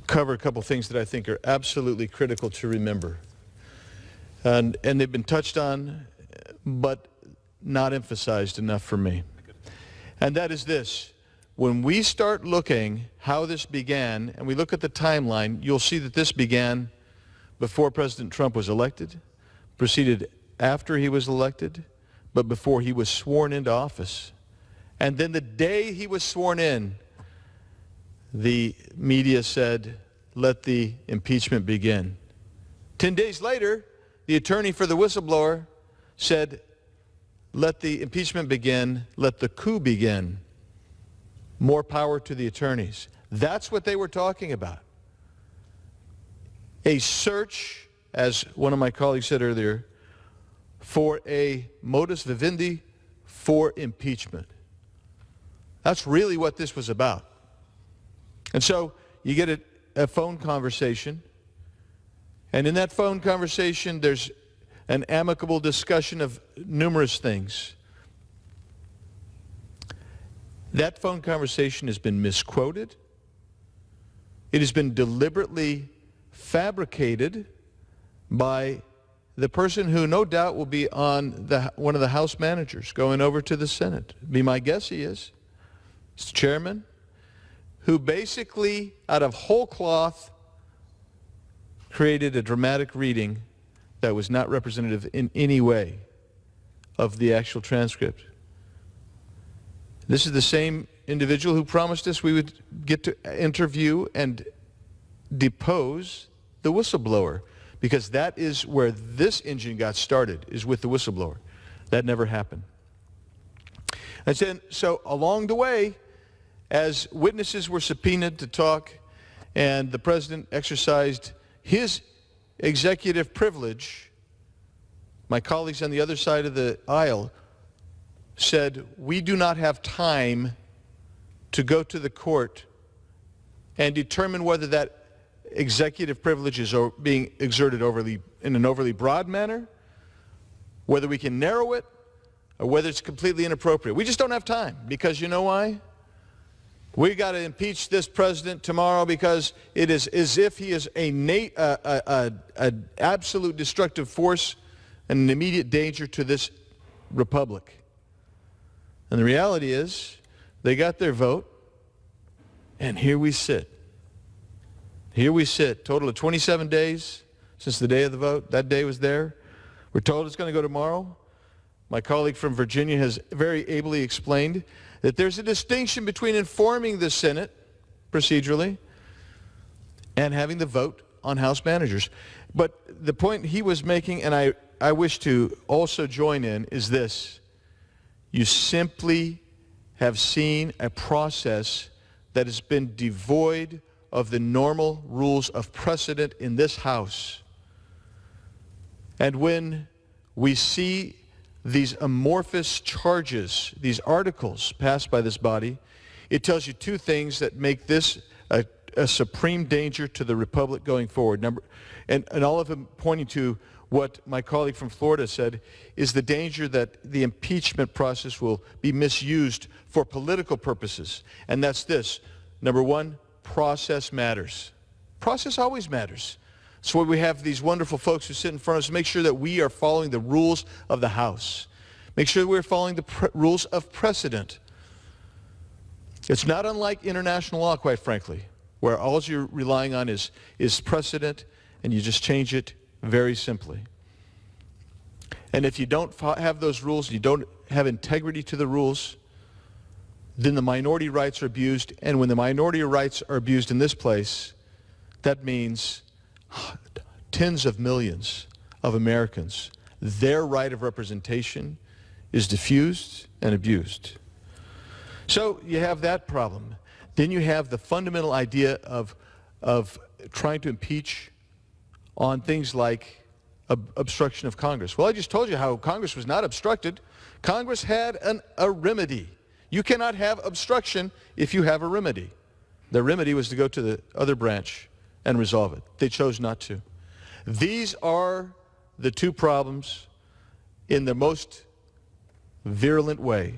cover a couple things that I think are absolutely critical to remember. And they've been touched on, but not emphasized enough for me. And that is this. When we start looking how this began, and we look at the timeline, you'll see that this began before President Trump was elected, proceeded after he was elected, but before he was sworn into office. And then the day he was sworn in, the media said, let the impeachment begin. 10 days later, the attorney for the whistleblower said, let the impeachment begin, let the coup begin. More power to the attorneys. That's what they were talking about. A search, as one of my colleagues said earlier, for a modus vivendi for impeachment. That's really what this was about. And so you get a phone conversation, and in that phone conversation there's an amicable discussion of numerous things. That phone conversation has been misquoted. It has been deliberately fabricated by the person who no doubt will be on one of the House managers going over to the Senate. Be my guess he is. It's the chairman, who basically, out of whole cloth, created a dramatic reading that was not representative in any way of the actual transcript. This is the same individual who promised us we would get to interview and depose the whistleblower, because that is where this engine got started, is with the whistleblower. That never happened. And so along the way, as witnesses were subpoenaed to talk and the president exercised his executive privilege, my colleagues on the other side of the aisle said, we do not have time to go to the court and determine whether that executive privilege is being exerted in an overly broad manner, whether we can narrow it, or whether it's completely inappropriate. We just don't have time, because you know why? We got to impeach this president tomorrow because it is as if he is an absolute destructive force and an immediate danger to this republic. And the reality is, they got their vote, and here we sit. Here we sit, total of 27 days since the day of the vote. That day was there. We're told it's going to go tomorrow. My colleague from Virginia has very ably explained that there's a distinction between informing the Senate procedurally and having the vote on House managers. But the point he was making, and I wish to also join in, is this. You simply have seen a process that has been devoid of the normal rules of precedent in this House. And when we see these amorphous charges, these articles passed by this body, it tells you two things that make this a supreme danger to the republic going forward. And all of them pointing to what my colleague from Florida said is the danger that the impeachment process will be misused for political purposes. And that's this. Number one, process matters. Process always matters. So we have these wonderful folks who sit in front of us to make sure that we are following the rules of the House. Make sure that we're following the rules of precedent. It's not unlike international law, quite frankly, where all you're relying on is precedent, and you just change it very simply. And if you don't have those rules, you don't have integrity to the rules, then the minority rights are abused. And when the minority rights are abused in this place, that means tens of millions of Americans, their right of representation is diffused and abused. So you have that problem. Then you have the fundamental idea of trying to impeach on things like obstruction of Congress. Well, I just told you how Congress was not obstructed. Congress had a remedy. You cannot have obstruction if you have a remedy. The remedy was to go to the other branch and resolve it. They chose not to. These are the two problems in the most virulent way.